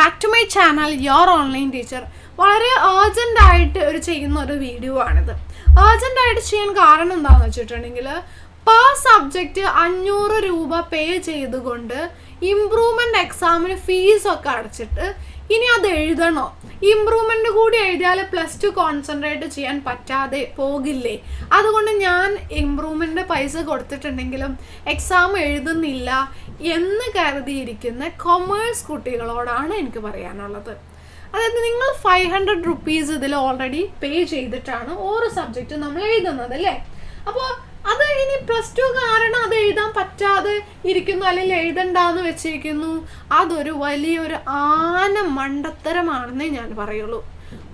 Back to my channel your online teacher. വളരെ urgent ആയിട്ട് ചെയ്യുന്ന ഒരു വീഡിയോ ആണിത്. ഏർജൻ്റ് ആയിട്ട് ചെയ്യാൻ കാരണം എന്താണെന്ന് വെച്ചിട്ടുണ്ടെങ്കിൽ, പെർ സബ്ജക്റ്റ് 500 രൂപ പേ ചെയ്തുകൊണ്ട് ഇംപ്രൂവ്മെൻ്റ് എക്സാമിന് ഫീസൊക്കെ അടച്ചിട്ട് ഇനി അത് എഴുതണോ? ഇംപ്രൂവ്മെൻ്റ് കൂടി എഴുതിയാൽ +2 കോൺസെൻട്രേറ്റ് ചെയ്യാൻ പറ്റാതെ പോകില്ലേ? അതുകൊണ്ട് ഞാൻ ഇംപ്രൂവ്മെൻ്റ് പൈസ കൊടുത്തിട്ടുണ്ടെങ്കിലും എക്സാം എഴുതുന്നില്ല എന്ന് കരുതിയിരിക്കുന്ന കൊമേഴ്സ് കുട്ടികളോടാണ് എനിക്ക് പറയാനുള്ളത്. അതായത് നിങ്ങൾ 500 റുപ്പീസ് ഇതിൽ ഓൾറെഡി പേ ചെയ്തിട്ടാണ് ഓരോ സബ്ജക്റ്റ് നമ്മൾ എഴുതുന്നത് അല്ലേ? അപ്പോൾ അത് ഇനി +2 കാരണം അത് എഴുതാൻ പറ്റാതെ ഇരിക്കുന്നു, അല്ലെങ്കിൽ എഴുതണ്ടെന്ന് വെച്ചിരിക്കുന്നു. അതൊരു വലിയൊരു മണ്ടത്തരമാണെന്നേ ഞാൻ പറയുള്ളൂ.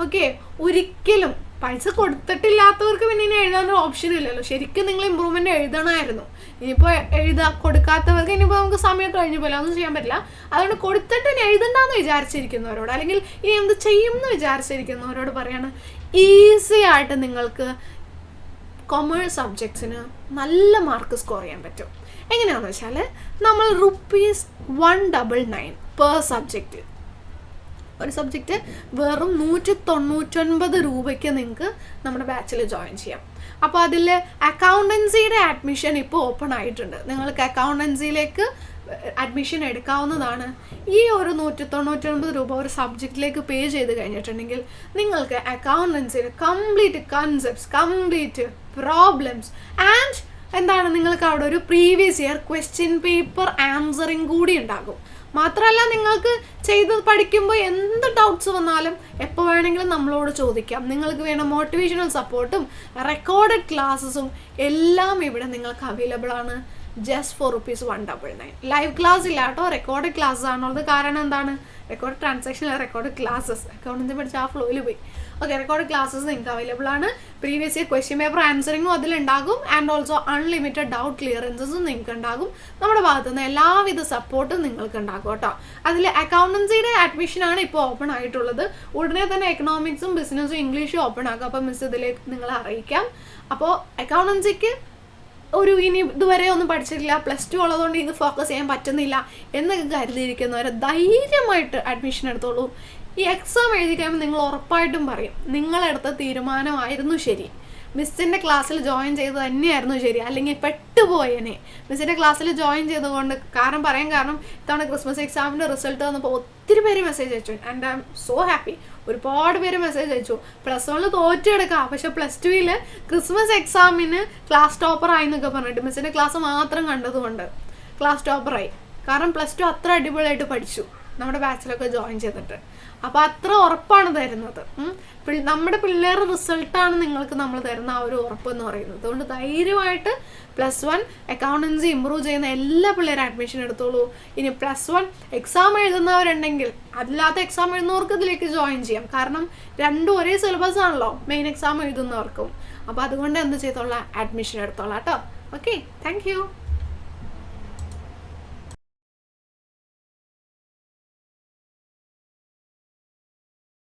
ഓക്കെ, ഒരിക്കലും പൈസ കൊടുത്തിട്ടില്ലാത്തവർക്ക് പിന്നെ ഇനി എഴുതാനൊരു ഓപ്ഷൻ ഇല്ലല്ലോ. ശരിക്കും നിങ്ങൾ ഇമ്പ്രൂവ്മെൻ്റ് എഴുതണമായിരുന്നു. ഇനിയിപ്പോൾ കൊടുക്കാത്തവർക്ക് ഇനിയിപ്പോൾ നമുക്ക് സമയം കഴിഞ്ഞു പോലെ ഒന്നും ചെയ്യാൻ പറ്റില്ല. അതുകൊണ്ട് കൊടുത്തിട്ട് ഇനി എഴുതണ്ടെന്ന് വിചാരിച്ചിരിക്കുന്നവരോട്, അല്ലെങ്കിൽ ഇനി എന്ത് ചെയ്യും എന്ന് വിചാരിച്ചിരിക്കുന്നവരോട് പറയാണ്, ഈസി ആയിട്ട് നിങ്ങൾക്ക് കൊമേഴ്സ് സബ്ജക്ട്സിന് നല്ല മാർക്ക് സ്കോർ ചെയ്യാൻ പറ്റും. എങ്ങനെയാണെന്ന് വെച്ചാൽ, നമ്മൾ ₹199 പെർ സബ്ജക്റ്റ്, ഒരു സബ്ജക്റ്റ് വെറും 199 രൂപയ്ക്ക് നിങ്ങൾക്ക് നമ്മുടെ ബാച്ചിൽ ജോയിൻ ചെയ്യാം. അപ്പോൾ അതിൽ അക്കൗണ്ടൻസിയുടെ അഡ്മിഷൻ ഇപ്പോൾ ഓപ്പൺ ആയിട്ടുണ്ട്. നിങ്ങൾക്ക് അക്കൗണ്ടൻസിയിലേക്ക് അഡ്മിഷൻ എടുക്കാവുന്നതാണ്. ഈ ഒരു 199 രൂപ ഒരു സബ്ജക്റ്റിലേക്ക് പേ ചെയ്ത് കഴിഞ്ഞിട്ടുണ്ടെങ്കിൽ നിങ്ങൾക്ക് അക്കൗണ്ടൻസിയുടെ complete concepts, complete problems and നിങ്ങൾക്ക് അവിടെ ഒരു previous year question paper answering കൂടി ഉണ്ടാകും. മാത്രമല്ല, നിങ്ങൾക്ക് ചെയ്ത് പഠിക്കുമ്പോൾ എന്ത് ഡൗട്ട്സ് വന്നാലും എപ്പോൾ വേണമെങ്കിലും നമ്മളോട് ചോദിക്കാം. നിങ്ങൾക്ക് വേണ്ട മോട്ടിവേഷണൽ സപ്പോർട്ടും റെക്കോർഡഡ് ക്ലാസ്സസും എല്ലാം ഇവിടെ നിങ്ങൾക്ക് അവൈലബിൾ ആണ്. Just for ₹199. ലൈവ് ക്ലാസ് ഇല്ല കേട്ടോ, റെക്കോർഡ് ക്ലാസ് ആണുള്ളത്. കാരണം എന്താണ്? റെക്കോർഡ് ട്രാൻസാക്ഷൻ അല്ല, റെക്കോർഡ് ക്ലാസ്സസ്. അക്കൗണ്ടൻസി പഠിച്ച ആ ഫ്ലോയിൽ പോയി. ഓക്കെ, റെക്കോർഡ് ക്ലാസ്സസ് നിങ്ങൾക്ക് അവൈലബിൾ ആണ്. പ്രീവിയസ് ഇയർ ക്വസ്റ്റ്യൻ പേപ്പർ ആൻസറിങ്ങും അതിലുണ്ടാകും. ആൻഡ് ഓൾസോ അൺലിമിറ്റഡ് ഡൗട്ട് ക്ലിയറൻസസും നിങ്ങൾക്ക് ഉണ്ടാകും. നമ്മുടെ ഭാഗത്തുനിന്ന് എല്ലാവിധ സപ്പോർട്ടും നിങ്ങൾക്ക് ഉണ്ടാകും കേട്ടോ. അതിൽ അക്കൗണ്ടൻസിയുടെ അഡ്മിഷനാണ് ഇപ്പോൾ ഓപ്പൺ ആയിട്ടുള്ളത്. ഉടനെ തന്നെ എക്കണോമിക്സും ബിസിനസ്സും ഇംഗ്ലീഷും ഓപ്പൺ ആകും. അപ്പോൾ മിസ് ഇതിലേക്ക് നിങ്ങളെ അറിയിക്കാം. അപ്പോൾ അക്കൗണ്ടൻസിക്ക് ഇനി ഇതുവരെ ഒന്നും പഠിച്ചിട്ടില്ല, +2 ഉള്ളതുകൊണ്ട് ഇത് ഫോക്കസ് ചെയ്യാൻ പറ്റുന്നില്ല എന്നൊക്കെ കരുതിയിരിക്കുന്നവരെ ധൈര്യമായിട്ട് അഡ്മിഷൻ എടുത്തോളൂ. ഈ എക്സാം എഴുതി കഴിയുമ്പോൾ നിങ്ങൾ ഉറപ്പായിട്ടും പറയും, നിങ്ങളെടുത്ത തീരുമാനമായിരുന്നു ശരി, മിസ്സിൻ്റെ ക്ലാസ്സിൽ ജോയിൻ ചെയ്ത് തന്നെയായിരുന്നു ശരി, അല്ലെങ്കിൽ പെട്ടുപോയനെ. മിസ്സിൻ്റെ ക്ലാസ്സിൽ ജോയിൻ ചെയ്തുകൊണ്ട് കാരണം ഇത്തവണ ക്രിസ്മസ് എക്സാമിൻ്റെ റിസൾട്ട് വന്നപ്പോൾ ഒത്തിരി പേര് മെസ്സേജ് അയച്ചു. And I M so happy. ഒരുപാട് പേര് മെസ്സേജ് അയച്ചു. +1 തോറ്റെടുക്കാം, പക്ഷെ +2 ക്രിസ്മസ് എക്സാമിന് ക്ലാസ് ടോപ്പറായി എന്നൊക്കെ പറഞ്ഞിട്ട് മിസ്സിൻ്റെ ക്ലാസ് മാത്രം കണ്ടതുകൊണ്ട് ക്ലാസ് ടോപ്പറായി. കാരണം +2 അത്ര അടിപൊളിയായിട്ട് പഠിച്ചു നമ്മുടെ ബാച്ചിലൊക്കെ ജോയിൻ ചെയ്തിട്ട്. അപ്പോൾ അത്ര ഉറപ്പാണ് തരുന്നത്. നമ്മുടെ പിള്ളേരുടെ റിസൾട്ടാണ് നിങ്ങൾക്ക് നമ്മൾ തരുന്ന ആ ഒരു ഉറപ്പ് എന്ന് പറയുന്നത്. അതുകൊണ്ട് ധൈര്യമായിട്ട് +1 അക്കൗണ്ടൻസി ഇമ്പ്രൂവ് ചെയ്യുന്ന എല്ലാ പിള്ളേരും അഡ്മിഷൻ എടുത്തോളൂ. ഇനി +1 എക്സാം എഴുതുന്നവരുണ്ടെങ്കിൽ അല്ലാത്ത എക്സാം എഴുതുന്നവർക്ക് ഇതിലേക്ക് ജോയിൻ ചെയ്യാം. കാരണം രണ്ടും ഒരേ സിലബസ് ആണല്ലോ മെയിൻ എക്സാം എഴുതുന്നവർക്കും. അപ്പോൾ അതുകൊണ്ട് എന്ത് ചെയ്തോളാം, അഡ്മിഷൻ എടുത്തോളാം കേട്ടോ. Okay, thank you.